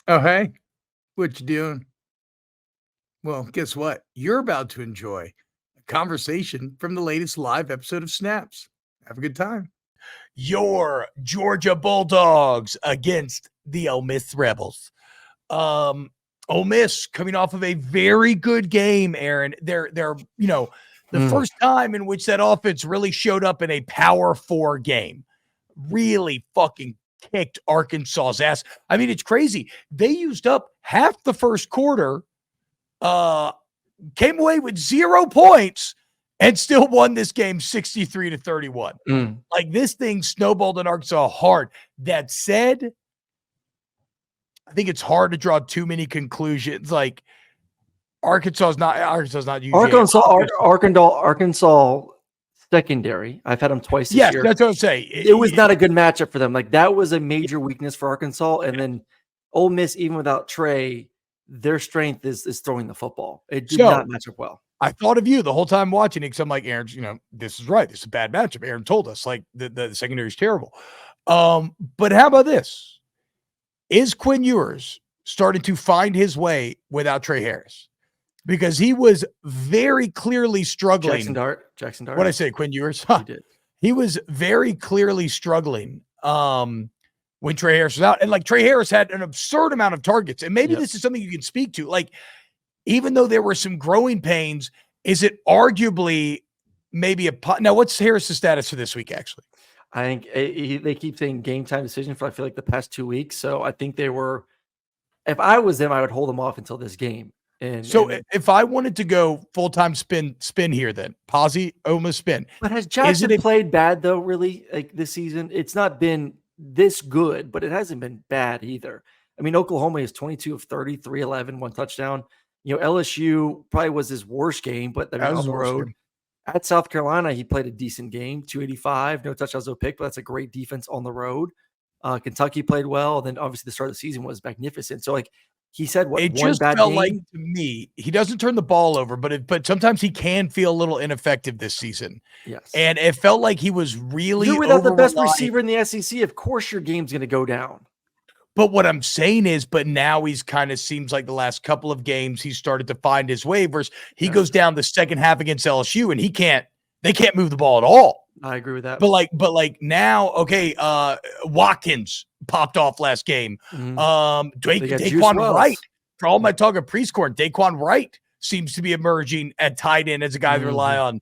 Oh, hey, what you doing? Well, guess what? You're about to enjoy a conversation from the latest live episode of Snaps. Have a good time. Your Georgia Bulldogs against the Ole Miss Rebels. Um, Ole Miss coming off of a very good game, Aaron. They're the first time in which that offense really showed up in a Power 4 game. Really fucking kicked Arkansas's ass. I mean, it's crazy. They used up half the first quarter, came away with 0 points, and still won this game 63-31. Like, this thing snowballed in Arkansas hard. That said, I think it's hard to draw too many conclusions. Like, Arkansas is not UGA. Arkansas secondary. I've had them twice this year. That's what I'm saying. It was not a good matchup for them. Like, that was a major weakness for Arkansas. And then Ole Miss, even without Trey, their strength is throwing the football. It did not match up well. I thought of you the whole time watching it because I'm like, Aaron, this is right. This is a bad matchup. Aaron told us, like, the secondary is terrible. But how about this? Is Quinn Ewers starting to find his way without Trey Harris? Because he was very clearly struggling. Jackson Dart. What did I say, Quinn Ewers? He did. He was very clearly struggling when Trey Harris was out. And, like, Trey Harris had an absurd amount of targets. And maybe this is something you can speak to. Like, even though there were some growing pains, is it arguably maybe now, what's Harris's status for this week, actually? I think they keep saying game time decision for, I feel like, the past 2 weeks. So I think they were, if I was them, I would hold them off until this game. If I wanted to go full-time spin here, then Posey, Ole Miss spin. But has Jackson played bad, though, really, like, this season? It's not been this good, but it hasn't been bad either. I mean, Oklahoma is 22 of 30, 311, 1 touchdown. LSU probably was his worst game, but on the road. At South Carolina, he played a decent game, 285, no touchdowns, no pick, but that's a great defense on the road. Kentucky played well, and then obviously the start of the season was magnificent. So, like, he said, it just felt like, to me, he doesn't turn the ball over, but sometimes he can feel a little ineffective this season. Yes. And it felt like he was really You're without the best receiver in the SEC. Of course your game's going to go down. But what I'm saying is, but now he's kind of seems like the last couple of games he started to find his way. Versus he goes down the second half against LSU, and they can't move the ball at all. I agree with that. But like now, okay, Watkins popped off last game. Daquan Wright, for all my talk of Prescorn, Daquan Wright seems to be emerging at tight end as a guy to rely on.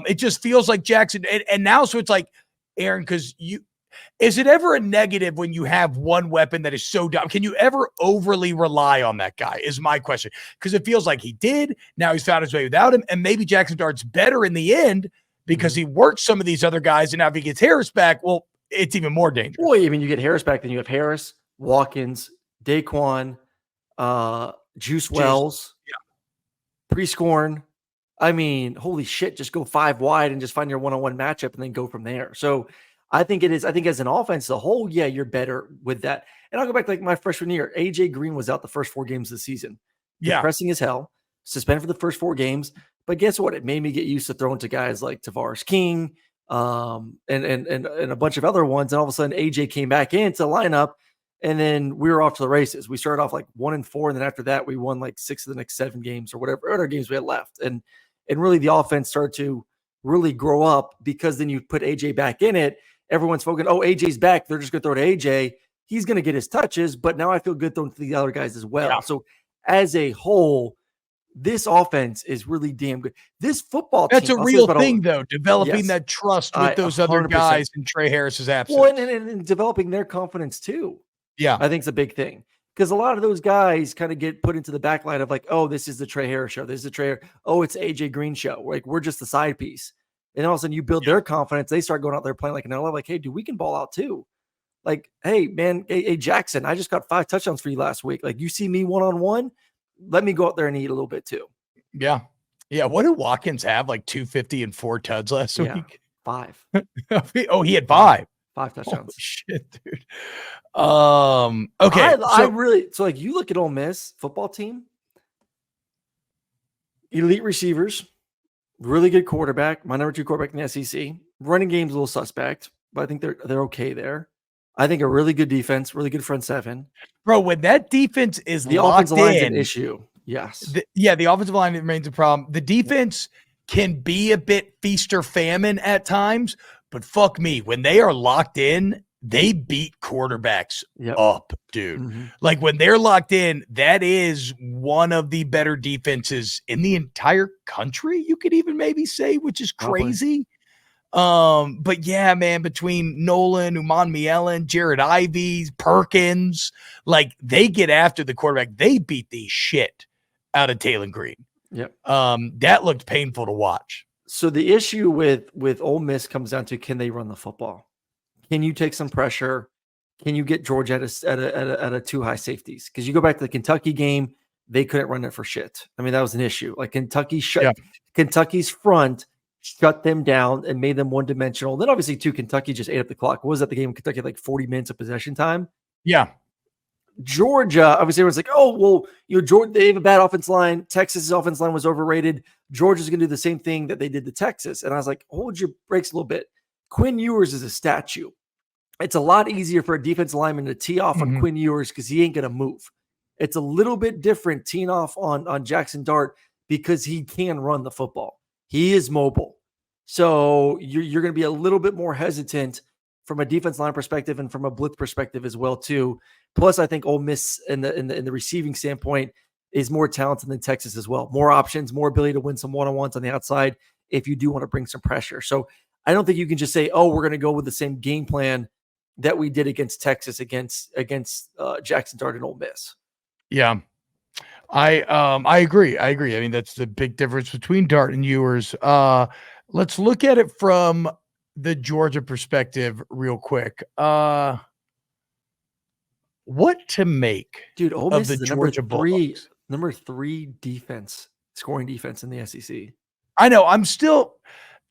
It just feels like Jackson, and now so it's like, Aaron, because is it ever a negative when you have one weapon that is so dumb? Can you ever overly rely on that guy is my question. Because it feels like he did. Now he's found his way without him. And maybe Jackson Dart's better in the end because he worked some of these other guys. And now if he gets Harris back, well, it's even more dangerous. Well, I mean, you get Harris back, then you have Harris, Watkins, Daquan, Juice Wells, Prescorn. I mean, holy shit, just go 5 wide and just find your one-on-one matchup and then go from there. So I think as an offense, the whole, you're better with that. And I'll go back to, like, my freshman year. AJ Green was out the first 4 games of the season. Depressing as hell. Suspended for the first 4 games. But guess what? It made me get used to throwing to guys like Tavares King and a bunch of other ones. And all of a sudden, AJ came back into the lineup, and then we were off to the races. We started off like 1-4, and then after that, we won like 6 of the next 7 games or whatever other games we had left. And really, the offense started to really grow up because then you put AJ back in it. Everyone's focusing, AJ's back. They're just going to throw to AJ. He's going to get his touches, but now I feel good throwing to the other guys as well. Yeah. So as a whole, this offense is really damn good. This football team. That's a real thing, though, developing that trust with those 100%. Other guys in Trey Harris's absence. Well, and developing their confidence, too. Yeah. I think it's a big thing. Because a lot of those guys kind of get put into the back line of like, this is the Trey Harris show. This is the Trey. It's AJ Green show. Like, we're just the side piece. And all of a sudden you build their confidence. They start going out there playing like another level. Like, hey, dude, we can ball out too. Like, hey, man, hey, Jackson, I just got 5 touchdowns for you last week. Like, you see me one-on-one, let me go out there and eat a little bit too. Yeah. Yeah. What did Watkins have? Like 250 and 4 tuds last week? 5. He had 5. 5 touchdowns. Oh, shit, dude. Okay. I really, so like you look at Ole Miss football team, elite receivers, really good quarterback, my number 2 quarterback in the SEC. Running game's a little suspect, but I think they're okay there. I think a really good defense, really good front seven. Bro, when that defense is the locked offensive line's in, an issue. Yes. The offensive line remains a problem. The defense can be a bit feast or famine at times, but fuck me, when they are locked in, they beat quarterbacks up, dude. Mm-hmm. Like when they're locked in, that is one of the better defenses in the entire country, you could even maybe say, which is crazy. But yeah, man, between Nolan, Uman Mielen, Jared Ivey, Perkins, like they get after the quarterback. They beat the shit out of Taylor Green. Yep. That looked painful to watch. So the issue with Ole Miss comes down to, can they run the football? Can you take some pressure? Can you get Georgia at a too high safeties? Because you go back to the Kentucky game, they couldn't run it for shit. I mean, that was an issue. Like Kentucky's front shut them down and made them one-dimensional. Then obviously, too, Kentucky just ate up the clock. What was that, the game? Kentucky had like 40 minutes of possession time? Yeah. Georgia, obviously, everyone's like, oh, well, Georgia, they have a bad offense line. Texas's offense line was overrated. Georgia's going to do the same thing that they did to Texas. And I was like, hold your brakes a little bit. Quinn Ewers is a statue. It's a lot easier for a defensive lineman to tee off on Quinn Ewers because he ain't going to move. It's a little bit different teeing off on Jackson Dart because he can run the football. He is mobile. So you're going to be a little bit more hesitant from a defense line perspective and from a blitz perspective as well, too. Plus, I think Ole Miss in the receiving standpoint is more talented than Texas as well. More options, more ability to win some one-on-ones on the outside if you do want to bring some pressure. So I don't think you can just say, oh, we're going to go with the same game plan that we did against Texas, against Jackson Dart and Ole Miss. Yeah. I agree. I mean, that's the big difference between Dart and Ewers. Let's look at it from the Georgia perspective real quick. What to make, dude? Ole Miss of the is Georgia Bulldogs? Number 3 scoring defense in the SEC. I know.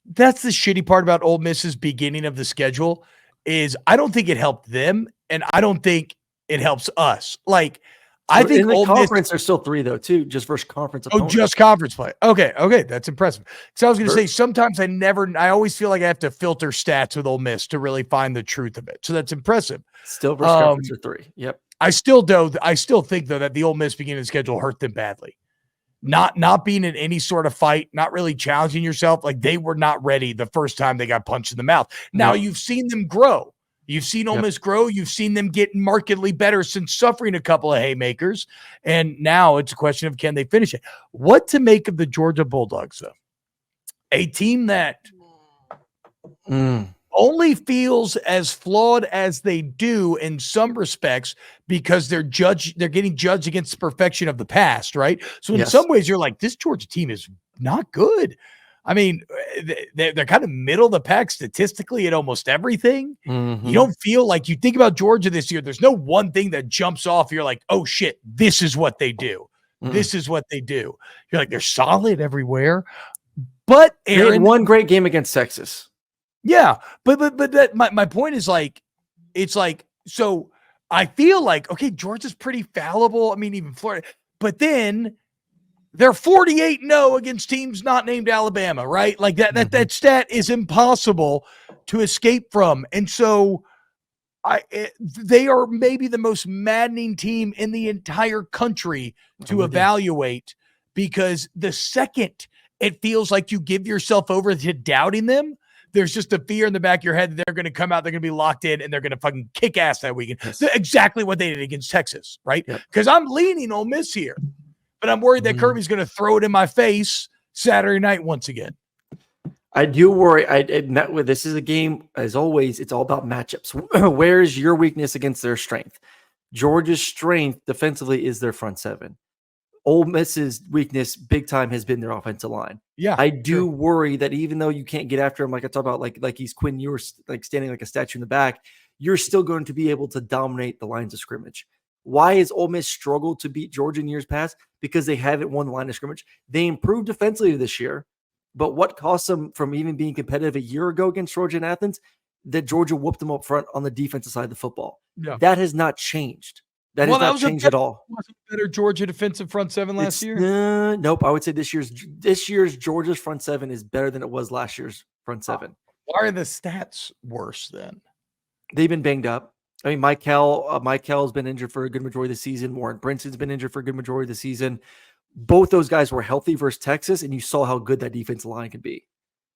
That's the shitty part about Ole Miss's beginning of the schedule is I don't think it helped them, and I don't think it helps us. Like, I think in the Ole conference Miss, they're still 3 though, too, just versus conference opponents. Oh, just conference play. Okay, that's impressive. So I was going to say, sometimes I always feel like I have to filter stats with Ole Miss to really find the truth of it. So that's impressive. Still versus conference are 3. Yep. I still think though that the Ole Miss beginning of the schedule hurt them badly. Not being in any sort of fight, not really challenging yourself. Like they were not ready the first time they got punched in the mouth. Now you've seen them grow. You've seen Ole Miss grow. You've seen them get markedly better since suffering a couple of haymakers. And now it's a question of, can they finish it? What to make of the Georgia Bulldogs, though? A team that only feels as flawed as they do in some respects because they're getting judged against the perfection of the past, right? So in some ways, you're like, this Georgia team is not good. I mean, they're kind of middle of the pack statistically at almost everything. Mm-hmm. You don't feel like, you think about Georgia this year, there's no one thing that jumps off. You're like, oh shit, this is what they do. This is what they do. You're like, they're solid everywhere. But Aaron, they had one great game against Texas. Yeah, but that my point is like, it's like, so I feel like, okay, Georgia's pretty fallible. I mean, even Florida, but then they're 48-0 against teams not named Alabama, right? Like that stat is impossible to escape from. And so they are maybe the most maddening team in the entire country to evaluate, because the second it feels like you give yourself over to doubting them, there's just a fear in the back of your head that they're going to come out, they're going to be locked in, and they're going to fucking kick ass that weekend. Yes. Exactly what they did against Texas, right? Because I'm leaning Ole Miss here. But I'm worried that Kirby's going to throw it in my face Saturday night once again. I do worry. This is a game, as always, it's all about matchups. Where's your weakness against their strength? Georgia's strength defensively is their front seven. Ole Miss's weakness big time has been their offensive line. Yeah, I do worry that even though you can't get after him, like I talk about, like he's Quinn Ewers, like standing like a statue in the back, you're still going to be able to dominate the lines of scrimmage. Why has Ole Miss struggled to beat Georgia in years past? Because they haven't won the line of scrimmage. They improved defensively this year, but what cost them from even being competitive a year ago against Georgia and Athens? That Georgia whooped them up front on the defensive side of the football. Yeah. That has not changed. That has not changed at all. Was it better Georgia defensive front seven last year? Nope. I would say this year's Georgia's front seven is better than it was last year's front seven. Why are the stats worse then? They've been banged up. I mean, Michael's been injured for a good majority of the season. Warren Brinson's been injured for a good majority of the season. Both those guys were healthy versus Texas, and you saw how good that defensive line can be.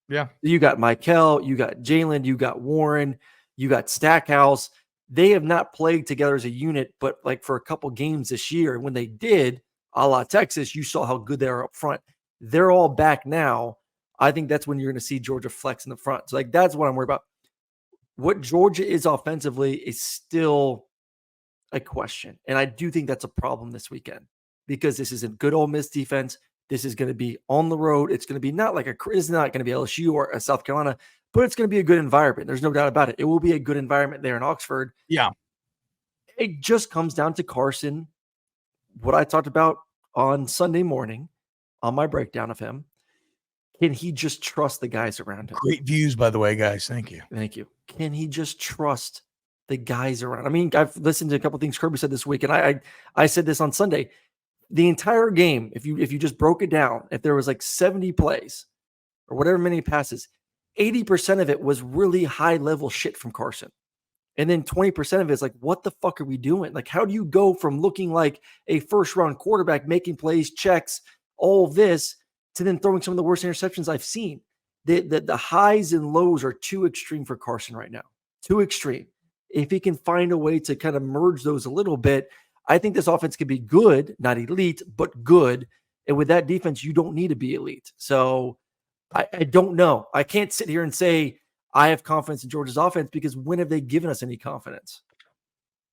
Yeah. You got Michael, you got Jalen, you got Warren, you got Stackhouse. They have not played together as a unit, but like for a couple games this year. And when they did, a la Texas, you saw how good they are up front. They're all back now. I think that's when you're going to see Georgia flex in the front. So like that's what I'm worried about. What Georgia is offensively is still a question. And I do think that's a problem this weekend because this is a good Ole Miss defense. This is going to be on the road. It's going to be it's not going to be LSU or a South Carolina, but it's going to be a good environment. There's no doubt about it. It will be a good environment there in Oxford. Yeah. It just comes down to Carson, what I talked about on Sunday morning on my breakdown of him. Can he just trust the guys around him? Great views, by the way, guys. Thank you. Thank you. Can he just trust the guys around? I mean, I've listened to a couple of things Kirby said this week, and I said this on Sunday. The entire game, if you just broke it down, if there was like 70 plays or whatever many passes, 80% of it was really high-level shit from Carson. And then 20% of it is like, what the fuck are we doing? Like, how do you go from looking like a first-round quarterback, making plays, checks, all of this, to then throwing some of the worst interceptions I've seen? The highs and lows are too extreme for Carson right now. Too extreme. If he can find a way to kind of merge those a little bit, I think this offense could be good, not elite, but good. And with that defense, you don't need to be elite. So I don't know. I can't sit here and say I have confidence in Georgia's offense because when have they given us any confidence?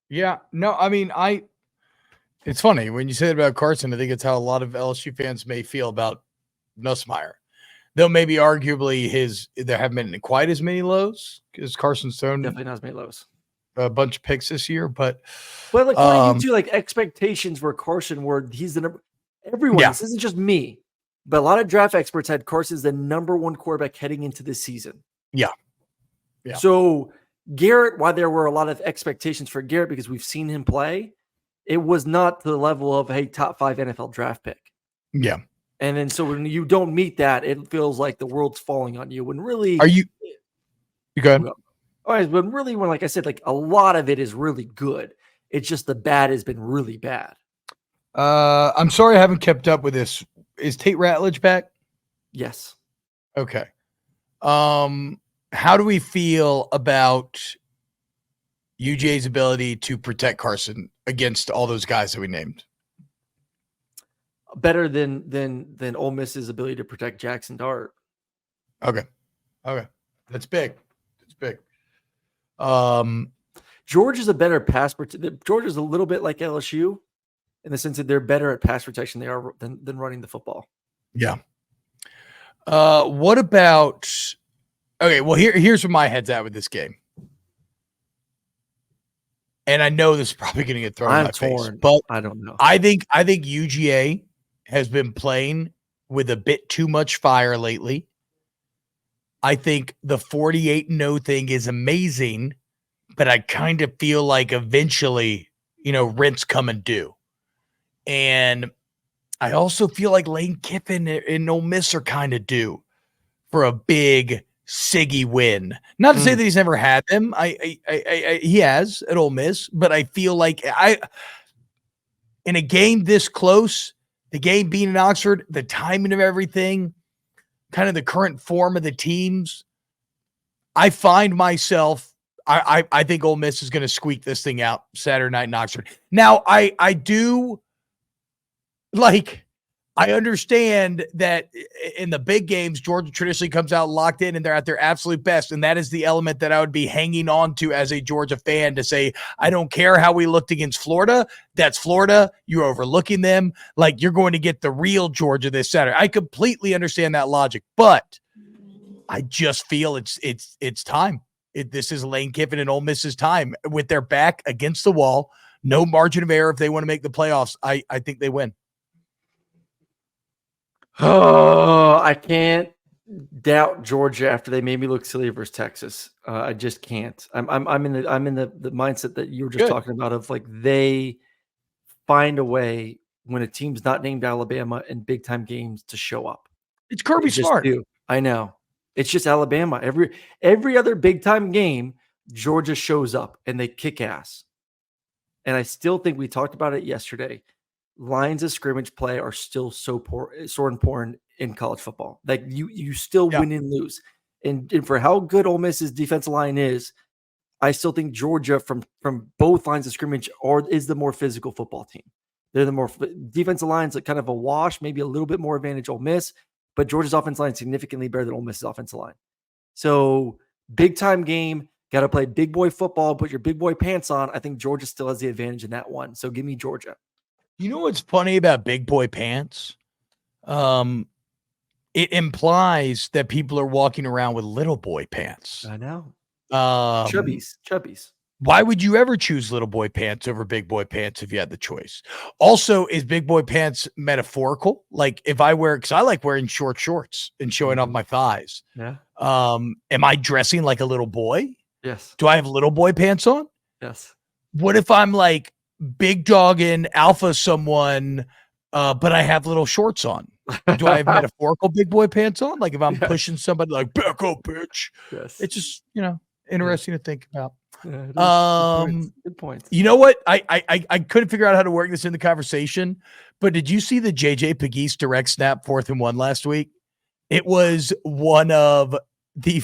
Yeah. No, I mean, it's funny when you say that about Carson. I think it's how a lot of LSU fans may feel about Nussmeier. Though maybe arguably there haven't been quite as many lows because Carson's thrown definitely not as many lows. A bunch of picks this year, but like what do you do? Like expectations where Carson were he's the number. Everyone, This isn't just me, but a lot of draft experts had Carson as the number one quarterback heading into this season. Yeah. So Garrett, while there were a lot of expectations for Garrett because we've seen him play, it was not to the level of top 5 NFL draft pick. Yeah. And then so when you don't meet that, it feels like the world's falling on you. When really, you go ahead. All right, but really, when like I said, like a lot of it is really good. It's just the bad has been really bad. I'm sorry I haven't kept up with this. Is Tate Ratledge back? Yes. Okay. How do we feel about UJ's ability to protect Carson against all those guys that we named? Better than Ole Miss's ability to protect Jackson Dart. Okay. That's big. Georgia's a better pass protection. Georgia's a little bit like LSU in the sense that they're better at pass protection than running the football. Yeah. What about? Okay, well here's where my head's at with this game, and I know this is probably going to get thrown in my face, but I don't know. I think UGA has been playing with a bit too much fire lately. I think the 48-0 thing is amazing, but I kind of feel like eventually, rent's coming due. And I also feel like Lane Kiffin and Ole Miss are kind of due for a big Siggy win. Not to say that he's never had them. He has at Ole Miss, but I feel like in a game this close, the game being in Oxford, the timing of everything, kind of the current form of the teams, I find myself, I think Ole Miss is going to squeak this thing out Saturday night in Oxford. Now, I do I understand that in the big games, Georgia traditionally comes out locked in and they're at their absolute best. And that is the element that I would be hanging on to as a Georgia fan to say, I don't care how we looked against Florida. That's Florida. You're overlooking them. Like, you're going to get the real Georgia this Saturday. I completely understand that logic, but I just feel it's time. This is Lane Kiffin and Ole Miss's time with their back against the wall. No margin of error. If they want to make the playoffs, I think they win. Oh, I can't doubt Georgia after they made me look silly versus Texas. I just can't. I'm in the mindset that you were just talking about of like they find a way when a team's not named Alabama in big time games to show up. It's Kirby Smart. I know. It's just Alabama. Every other big time game, Georgia shows up and they kick ass. And I still think we talked about it yesterday. Lines of scrimmage play are still so important in college football. Like you still win and lose. And for how good Ole Miss's defensive line is, I still think Georgia from both lines of scrimmage is the more physical football team. They're the more defensive lines, like kind of a wash, maybe a little bit more advantage Ole Miss, but Georgia's offensive line is significantly better than Ole Miss's offensive line. So big time game, got to play big boy football, put your big boy pants on. I think Georgia still has the advantage in that one. So give me Georgia. You know what's funny about big boy pants? It implies that people are walking around with little boy pants. I know. Chubbies. Why would you ever choose little boy pants over big boy pants if you had the choice? Also, is big boy pants metaphorical? Like if I wear, because I like wearing short shorts and showing off my thighs. Yeah. Am I dressing like a little boy? Yes. Do I have little boy pants on? Yes. What if I'm like big dogging alpha someone, but I have little shorts on? Do I have metaphorical big boy pants on? Like if I'm pushing somebody like back up, bitch. Yes. It's just, interesting to think about. Yeah, good points. You know what? I couldn't figure out how to work this in the conversation, but did you see the JJ Pegues direct snap 4th and 1 last week? It was one of the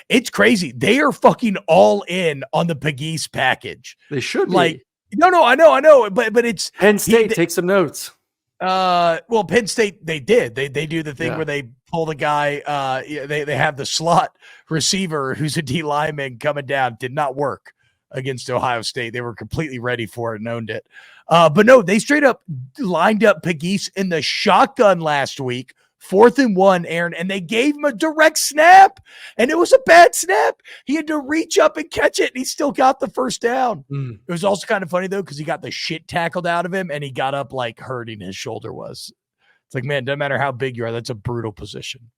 it's crazy. They are fucking all in on the Pegues package. They should be. Like, no, I know, but it's Penn State. Take some notes. Well, Penn State, they did. They do the thing where they pull the guy. They have the slot receiver who's a D lineman coming down. Did not work against Ohio State. They were completely ready for it and owned it. But no, they straight up lined up Pegues in the shotgun last week. 4th and 1, Aaron, and they gave him a direct snap, and it was a bad snap. He had to reach up and catch it, and he still got the first down. It was also kind of funny, though, because he got the shit tackled out of him, and he got up like hurting his shoulder was. It's like, man, doesn't matter how big you are, that's a brutal position.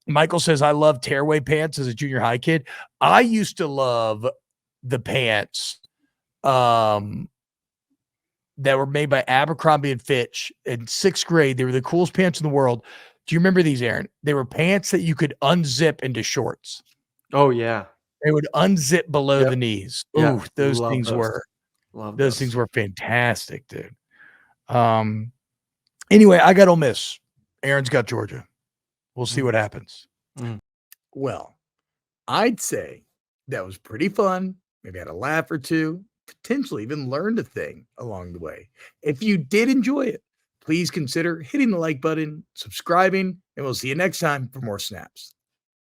Michael says, I love tearaway pants as a junior high kid. I used to love the pants that were made by Abercrombie and Fitch in 6th grade. They were the coolest pants in the world. Do you remember these, Aaron? They were pants that you could unzip into shorts. Oh, yeah. They would unzip below the knees. Ooh, those things were fantastic, dude. Anyway, I got Ole Miss. Aaron's got Georgia. We'll see what happens. Well, I'd say that was pretty fun. Maybe had a laugh or two. Potentially even learned a thing along the way. If you did enjoy it, please consider hitting the like button, subscribing, and we'll see you next time for more snaps.